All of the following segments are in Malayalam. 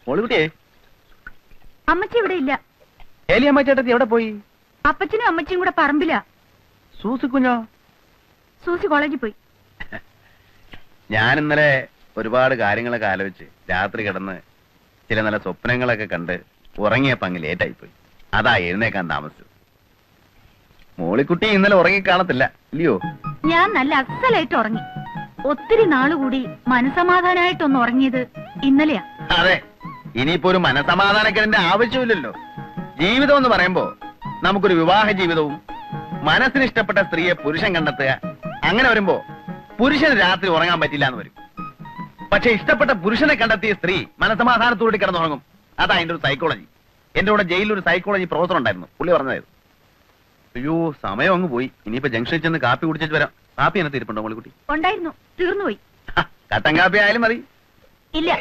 മോളിക്കുട്ടിയെ, അമ്മച്ചി ഇവിടെ ഇല്ല. ഏലിയമ്മ ചേട്ടത്തി എവിടെ പോയി? അപ്പച്ചനും അമ്മച്ചിയും കൂടെ പറമ്പില്ല. സൂസി കുഞ്ഞോ? സൂസി കോളേജിൽ പോയി. ഞാൻ ഇന്നലെ ഒരുപാട് കാര്യങ്ങളൊക്കെ ആലോചിച്ച് രാത്രി കിടന്ന് ചില നല്ല സ്വപ്നങ്ങളൊക്കെ കണ്ട് ഉറങ്ങിയപ്പോ അങ്ങ് ലേറ്റായി പോയി. അതാ എഴുന്നേക്കാൻ താമസിച്ചത്. മോളിക്കുട്ടി ഇന്നലെ ഉറങ്ങിക്കാണത്തില്ല ഇല്ലയോ? ഞാൻ നല്ല അസലായിട്ട് ഉറങ്ങി. ഒത്തിരി നാളുകൂടി മനസമാധാനായിട്ടൊന്ന് ഉറങ്ങിയത് ഇന്നലെയാ. അതെ, ഇനിയിപ്പോ ഒരു മനസമാധാനക്കേടിന്റെ ആവശ്യമില്ലല്ലോ. ജീവിതം എന്ന് പറയുമ്പോ നമുക്കൊരു വിവാഹ ജീവിതവും മനസ്സിന് ഇഷ്ടപ്പെട്ട സ്ത്രീയെ പുരുഷൻ കണ്ടെത്തുക, അങ്ങനെ വരുമ്പോ പുരുഷന് രാത്രി ഉറങ്ങാൻ പറ്റില്ല എന്ന് വരും. പക്ഷെ ഇഷ്ടപ്പെട്ട പുരുഷനെ കണ്ടെത്തിയ സ്ത്രീ മനസമാധാനത്തോടെ കിടന്നുറങ്ങും. അതാ എന്റെ ഒരു സൈക്കോളജി. എന്റെ കൂടെ ജയിലിൽ ഒരു സൈക്കോളജി പ്രൊഫസർ ഉണ്ടായിരുന്നു, പുള്ളി പറഞ്ഞതായിരുന്നു. അയ്യോ, സമയം അങ്ങ് പോയി. ഇനിയിപ്പോ ജംഗ്ഷനിൽ ചെന്ന് കാപ്പി കുടിച്ചിട്ട് വരാം. കാപ്പി എന്നെ തീരുപ്പുണ്ടോ മോളിക്കുട്ടി? ഉണ്ടായിരുന്നു, തീർന്നുപോയി. കട്ടൻ കാപ്പി ആയാലും മതി. ഇല്ല.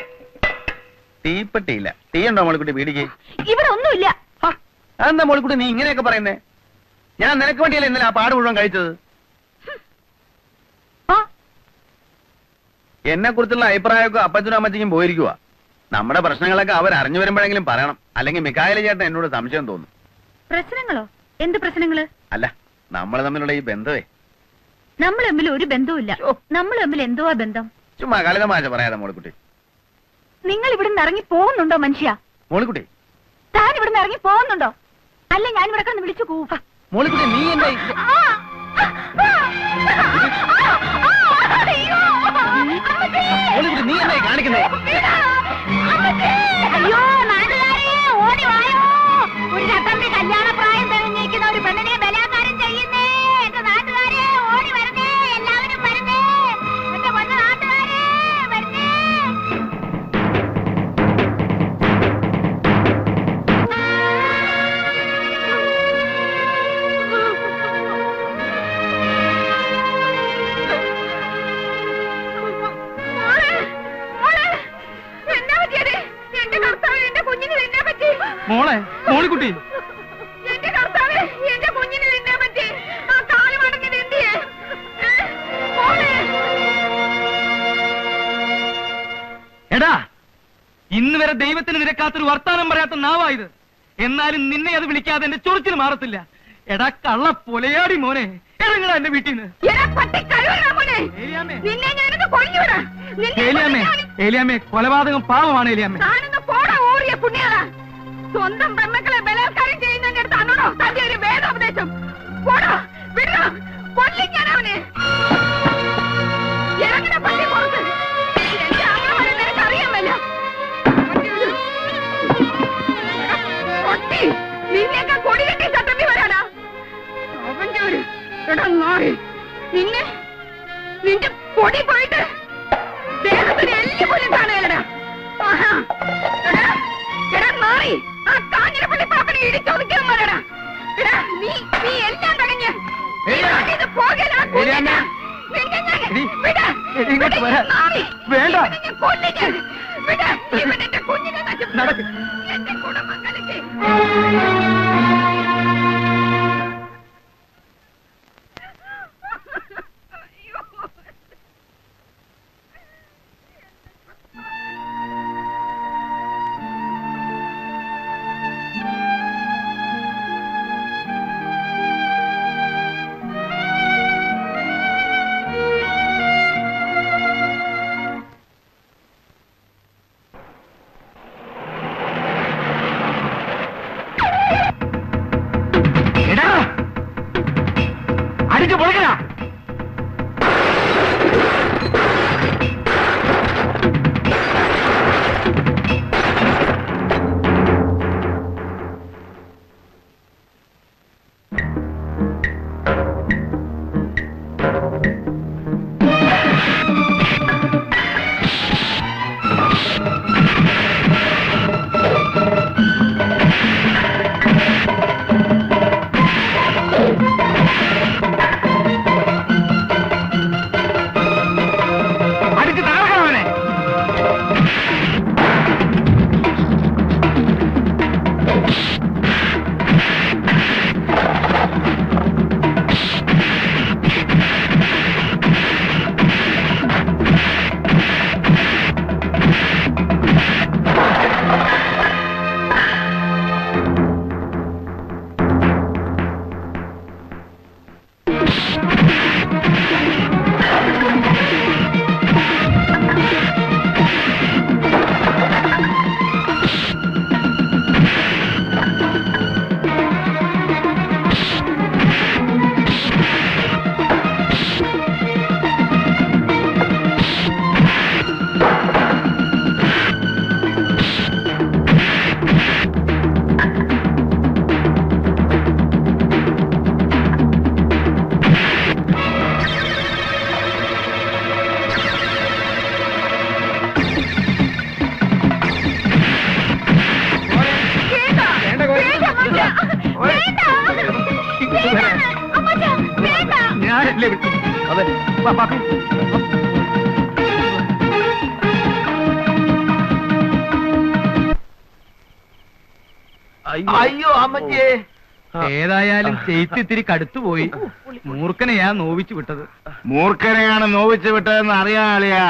തീപ്പെട്ടിയില്ല. ടീ ഉണ്ടോ മോളിക്കുട്ടി? വീടിക്ക് ഇവിടെ ഒന്നുമില്ല. അതെന്താ മോളിക്കുട്ടി നീ ഇങ്ങനെയൊക്കെ പറയുന്നേ? ഞാൻ നിനക്ക് വേണ്ടിയല്ലേ ഇന്നലെ ആ പാട് മുഴുവൻ കഴിച്ചത്. എന്നെ കുറിച്ചുള്ള അഭിപ്രായമൊക്കെ അപ്പച്ചനും അമ്മച്ചിക്കും പോയിരിക്കുക. നമ്മുടെ പ്രശ്നങ്ങളൊക്കെ അവർ അറിഞ്ഞു വരുമ്പോഴെങ്കിലും പറയണം, അല്ലെങ്കിൽ മിക്കായല ചേട്ടൻ എന്നോട് സംശയം തോന്നും. പ്രശ്നങ്ങളോ? എന്ത് പ്രശ്നങ്ങള്? അല്ല, നമ്മൾ തമ്മിലുള്ള ഈ ബന്ധമേ. നമ്മൾ തമ്മിൽ ഒരു ബന്ധവുമില്ല. നമ്മൾ തമ്മിൽ എന്തുവാ ബന്ധം? ചുമ്മാ കളിതമാശ പറയാതെ മോളിക്കുട്ടി. നിങ്ങൾ ഇവിടുന്ന് ഇറങ്ങി പോകുന്നുണ്ടോ മനുഷ്യ? മോളിക്കുട്ടി, താൻ ഇവിടുന്ന് ഇറങ്ങി പോകുന്നുണ്ടോ? അല്ല, ഞാൻ ഇവിടെ കിടന്ന് വിളിച്ചു കൂവ. മോളിക്കുട്ടി നീ എന്റെ മോളിക്കുട്ടി നീ എന്തായി കാണിക്കുന്നേ? അയ്യോ നാട്ടുകാരെ, ഓടി വായോ. ഒരു ചട്ടന്റെ കല്യാണ പ്രായം തെളിഞ്ഞിരിക്കുന്ന ഒരു പെണ്ണിനെ ബലാത്കാരം ചെയ്യുന്നേ. എന്റെ നാട്ടുകാരെ ഓടി വരുന്നേ, എല്ലാവരും വരുന്നേ. എന്റെ പൊന്ന നാട്ടുകാരെ വരുന്നേ. മോളെ, മോളിക്കുട്ടി, എന്റെ കർത്താവേ, എന്റെ കുഞ്ഞിനെ തിന്നാൻ പറ്റി. ആ കാല് മടങ്ങി എന്തിയേ? എടാ, ഇന്ന് വരെ ദൈവത്തിന് നിരക്കാത്തൊരു വർത്താനം പറയാത്ത നാവായത്. എന്നാലും നിന്നെ അത് വിളിക്കാതെ എന്റെ ചൊറിച്ചിൽ മാറത്തില്ല. എടാ കള്ള പൊലയാടി മോനെ, ഇറങ്ങടാ എന്റെ വീട്ടിൽ നിന്ന്. ഏലിയാമ്മേ, കൊലപാതകം പാവമാണ് ഏലിയാമ്മേ. സ്വന്തം പെമ്മക്കളെ ബലാത്കാരം ചെയ്യുന്നതിന്റെ അടുത്ത് അന്നോടോ തന്റെ ഒരു വേദോപദേശം? പോടോ, വിടോ, കൊല്ലും ഞാൻ അവനെ. ഇറങ്ങണ പള്ളി പുറത്ത്. എന്റെ ആങ്ങളെ നിനക്ക് അറിയാമല്ലോ. കൊട്ടി നിന്നെയൊക്കെ കൊടി കെട്ടി ചട്ടമ്പി വരാടാ. അവന്റെ ഒരു നായി നിന്നെ, നിന്റെ പൊടി പോയിട്ട് ദേഹത്തിന് എല്ലി പോലും കാണുകയല്ലടാ. നായി ആ കാഞ്ഞിരപ്പള്ളി പാപ്പനെ ഇടിച്ചൊതുക്കാൻ വരടാ. നീ എല്ലാം കഴിഞ്ഞ് കുഞ്ഞിനെ കുടുംബം കലക്കി. വീട്ടിലെ വിട്ടു. അതെ. വാ, പാപ്പി. അയ്യോ അമ്മച്ചേ. ഏതായാലും ചെയ്ത്തിത്തിരി കടുത്തുപോയി. മൂർഖനെയാ നോവിച്ചു വിട്ടത്. മൂർഖനെയാണ് നോവിച്ചു വിട്ടതെന്ന് അറിയാളിയാ.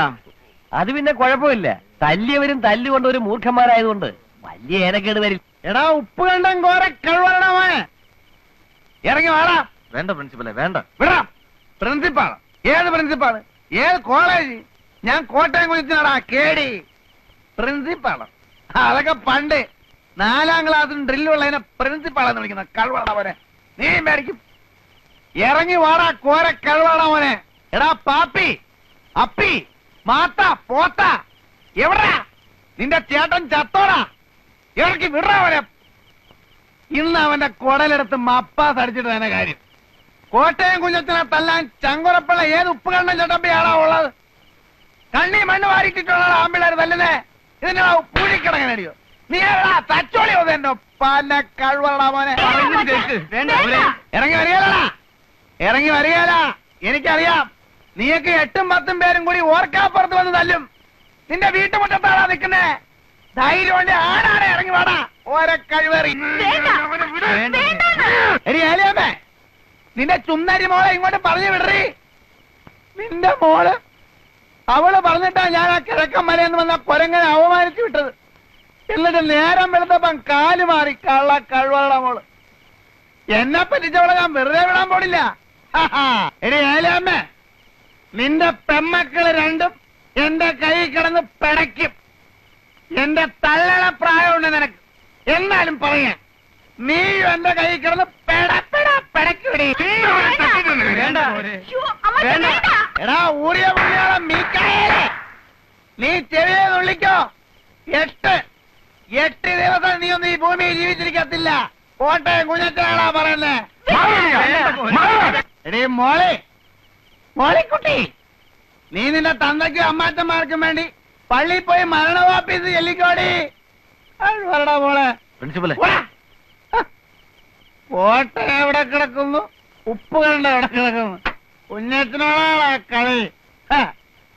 അത് പിന്നെ കുഴപ്പമില്ല. തല്ലിയവരും തല്ലുകൊണ്ട് ഒരു മൂർഖന്മാരായതുകൊണ്ട് വലിയ ഏനക്കേട് വരില്ല. എടാ ഉപ്പ് കണ്ടം കോര കഴിവണമേ. ഇറങ്ങി വാടാ. വേണ്ട പ്രിൻസിപ്പലെ, വേണ്ട. വിടാം. പ്രിൻസിപ്പാള്? ഏത് പ്രിൻസിപ്പാള്? ഏത് കോളേജ്? ഞാൻ കോട്ടയം കുറിച്ചാടാ കേടി. പ്രിൻസിപ്പാള് അതൊക്കെ പണ്ട് 4ാം ക്ലാസ്സിൽ ഡ്രില്ലുള്ളതിനെ പ്രിൻസിപ്പാളെന്ന് വിളിക്കുന്ന കഴിവണ മോനെ. നീ മേടിക്കും. ഇറങ്ങി വാടാ കോര കഴിവണ മോനെ. എടാ പാപ്പി, അപ്പി, മാത്ത, പോത്ത, എവിടാ നിന്റെ ചേട്ടൻ? ചത്തോടാ. ഇറക്കി വിടാവനെ. ഇന്ന് അവന്റെ കുടലെടുത്ത് മപ്പാസ് അടിച്ചിട്ട് തന്നെ കാര്യം. കോട്ടയം കുഞ്ഞത്തിനെ തല്ലാൻ ചങ്കുറപ്പുള്ള ഏത് ഉപ്പ് കണ്ണൻ ചട്ടമ്പിയാണോ ഉള്ളത്? കണ്ണി മണ്ണ് വാരിട്ടിട്ടുള്ള ആമ്പിള്ളേർ തല്ലുന്നേ. ഇതിനെ പൂഴിക്കിടങ്ങനടിയോ? നീ തച്ചോളി എന്റെ പല കഴിവടാ മോനെ. ഇറങ്ങി വരികയല്ലടാ. ഇറങ്ങി വരികയല്ല. എനിക്കറിയാം നീയൊക്കെ 8ഉം 10ഉം പേരും കൂടി ഓർക്കാപ്പുറത്ത് വന്ന് തല്ലും. നിന്റെ വീട്ടുമുറ്റത്താടാ നിൽക്കുന്നേ. ധൈര്യം കൊണ്ട് ആടാടെ ഇറങ്ങി വാടാ. ഓരോ കഴിവേറി. ഏലിയമ്മേ, നിന്റെ ചുന്നരി മോളെ ഇങ്ങോട്ട് പറഞ്ഞു വിടറി. നിന്റെ മോള് അവള് പറഞ്ഞിട്ടാ ഞാൻ ആ കിഴക്കൻ മലയെന്ന് വന്ന കൊരങ്ങനെ അവമാനിച്ചു വിട്ടത്. എന്നിട്ട് നേരം വെളുത്തപ്പം കാല് മാറി. കള്ള കഴിവുള്ള മോള്. എന്നെ പറ്റിച്ചവളെ ഞാൻ വെറുതെ വിടാൻ പോടില്ല. എടി ഏലിയമ്മേ, നിന്റെ പെമ്മക്കള് രണ്ടും എന്റെ കൈ കിടന്ന് പിടയ്ക്കും. എന്റെ തള്ളണ പ്രായമുണ്ട് നിനക്ക്. എന്നാലും പറയാ, നീയും എന്റെ കൈ കിടന്ന് പിടയ്ക്കൂടി. എടാ ഊറിയ പുള്ളിയോളം മീക്കായേ, നീ ചെവിയെ നുള്ളിക്കോ. 8 ദിവസം നീ ഒന്നും ഈ ഭൂമിയിൽ ജീവിച്ചിരിക്കത്തില്ല. കോട്ടയം കുഞ്ഞച്ചാടാ പറയുന്നേ. എടീ മോളെ, മോളിക്കുട്ടി, നീ നിന്റെ തന്തയ്ക്കും അമ്മാച്ചന്മാർക്കും വേണ്ടി പള്ളിയിൽ പോയി മരണവാപ്പീസ് ചെല്ലിക്കോടി. വരടാ മോളെ. പ്രിൻസിപ്പലെ, കോട്ടയം എവിടെ കിടക്കുന്നു? ഉപ്പ് കണ്ട എവിടെ കിടക്കുന്നു? കുഞ്ഞത്തിനോടാ കളി.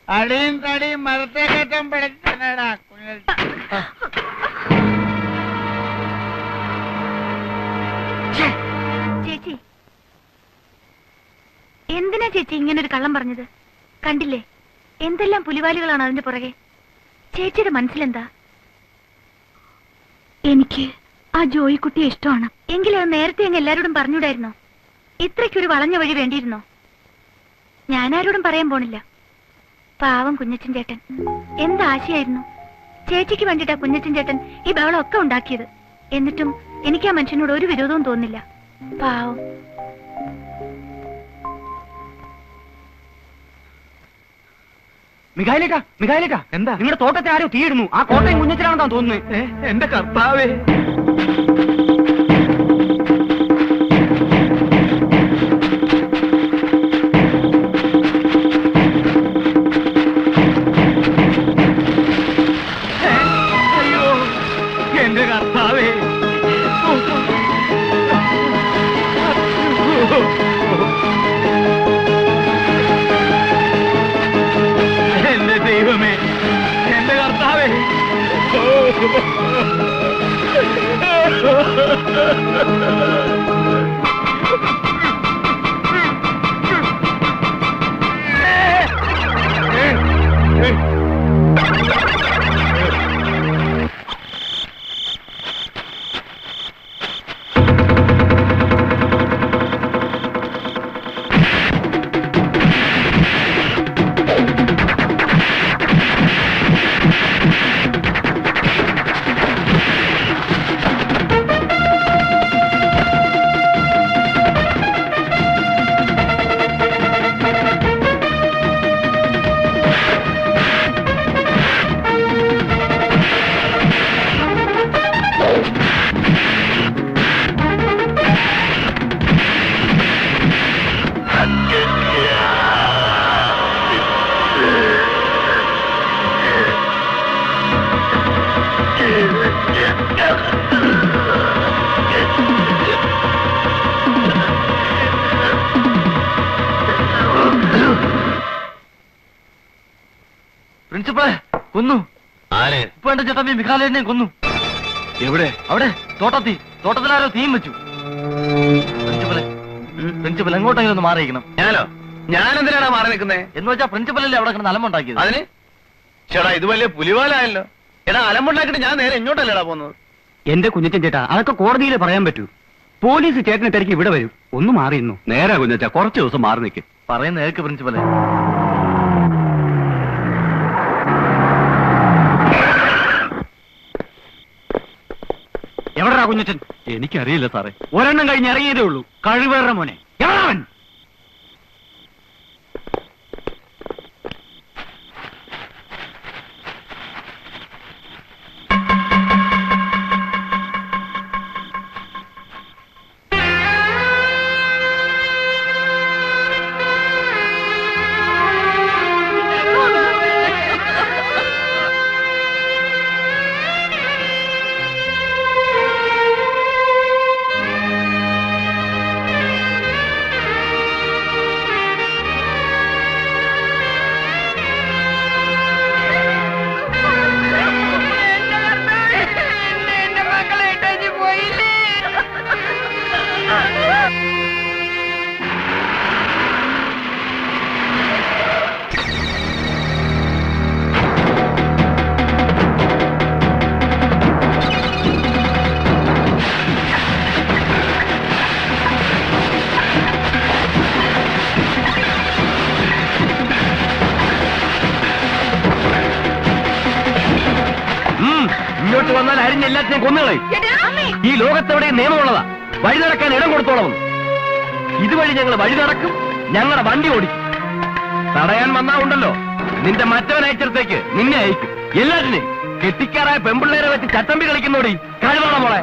അടിയും തടിയും മരത്തെ കയറ്റം പിടിച്ചടാ കുഞ്ഞ. ചേച്ചി, എന്തിനാ ചേച്ചി ഇങ്ങനൊരു കള്ളം പറഞ്ഞത്? കണ്ടില്ലേ എന്തെല്ലാം പുലിവാലുകളാണ് അതിന്റെ പുറകെ. ചേച്ചിയുടെ മനസ്സിലെന്താ? എനിക്ക് ആ ജോയിക്കുട്ടിയെ ഇഷ്ടമാണ്. എങ്കിലും അത് നേരത്തെ അങ്ങ് എല്ലാരോടും പറഞ്ഞൂടായിരുന്നോ? ഇത്രയ്ക്കൊരു വളഞ്ഞ വഴി വേണ്ടിയിരുന്നോ? ഞാനാരോടും പറയാൻ പോണില്ല. പാവം കുഞ്ഞച്ചൻ ചേട്ടൻ എന്താശയായിരുന്നു. ചേച്ചിക്ക് വേണ്ടിട്ടാ കുഞ്ഞച്ചൻ ചേട്ടൻ ഈ ബഹളമൊക്കെ ഉണ്ടാക്കിയത്. എന്നിട്ടും എനിക്ക് ആ മനുഷ്യനോട് ഒരു വിരോധവും തോന്നില്ല. പാവം. മികായിലേക്കാ എന്താ? നിങ്ങളുടെ തോട്ടത്തെ ആരോ തീയിടുന്നു. ആ കോട്ടയം കുഞ്ഞച്ചനാണെന്നാ തോന്നുന്നത്. എന്റെ കർത്താവേ. അയ്യോ എന്റെ കർത്താവേ. എന്റെ ദൈവമേ, എന്റെ കർത്താവേ. കൊന്നു. ആര്? ഇപ്പൊ എന്റെ ചേട്ടമ്മയും മിഖാലേനെയും കൊന്നു. എവിടെ? അവിടെ തോട്ടത്തിലാരോ തീയും വെച്ചു. പ്രിൻസിപ്പൽ എങ്ങോട്ടെങ്കിലും ഒന്ന് മാറിയിരിക്കണം. ഞാനെന്തിനാണ് മാറി നിൽക്കുന്നേ? എന്ന് വെച്ചാ പ്രിൻസിപ്പലല്ലേ അവിടെ കിടന്ന് അലമ്പുണ്ടാക്കിയത്. അതിന് ചേട്ടാ ഇത് വലിയ പുലിവാലായല്ലോ. എടാ അലമ്പുണ്ടാക്കിട്ട് ഞാൻ നേരെ എങ്ങോട്ടല്ലേടാ പോകുന്നത്? എന്റെ കുഞ്ഞച്ചൻ ചേട്ടാ, അതൊക്കെ കോടതിയിൽ പറയാൻ പറ്റൂ. പോലീസ് ചേട്ടനെ തിരക്കി ഇവിടെ വരും. ഒന്ന് മാറിയിരുന്നു. നേരെ കുഞ്ഞച്ചാ, കുറച്ച് ദിവസം മാറി നിൽക്കും. പറയുന്ന കേൾക്ക് പ്രിൻസിപ്പലെ. എവിടെടാ കുഞ്ഞച്ചൻ? എനിക്കറിയില്ല സാറേ. ഒരെണ്ണം കഴിഞ്ഞ് ഇറങ്ങിയതേ ഉള്ളൂ. കഴിവേറെ മോനെ. എവിടാവൻ? ഇങ്ങോട്ട് വന്നാൽ അരിഞ്ഞ എല്ലാത്തിനെയും കൊന്നുകളെ. ഈ ലോകത്തെവിടെ നിയമമുള്ളതാ. വഴി നടക്കാൻ ഇടം കൊടുത്തോളം. ഇതുവഴി ഞങ്ങൾ വഴി നടക്കും, ഞങ്ങളുടെ വണ്ടി ഓടിക്കും. തടയാൻ വന്നാ ഉണ്ടല്ലോ, നിന്റെ മറ്റവൻ അയച്ചിടത്തേക്ക് നിന്നെ അയക്കും. എല്ലാറ്റിനെയും കെട്ടിക്കാറായ പെമ്പിള്ളേരെ വെച്ച് ചട്ടമ്പി കളിക്കുന്നോടി കഴിവാണോ മോളെ?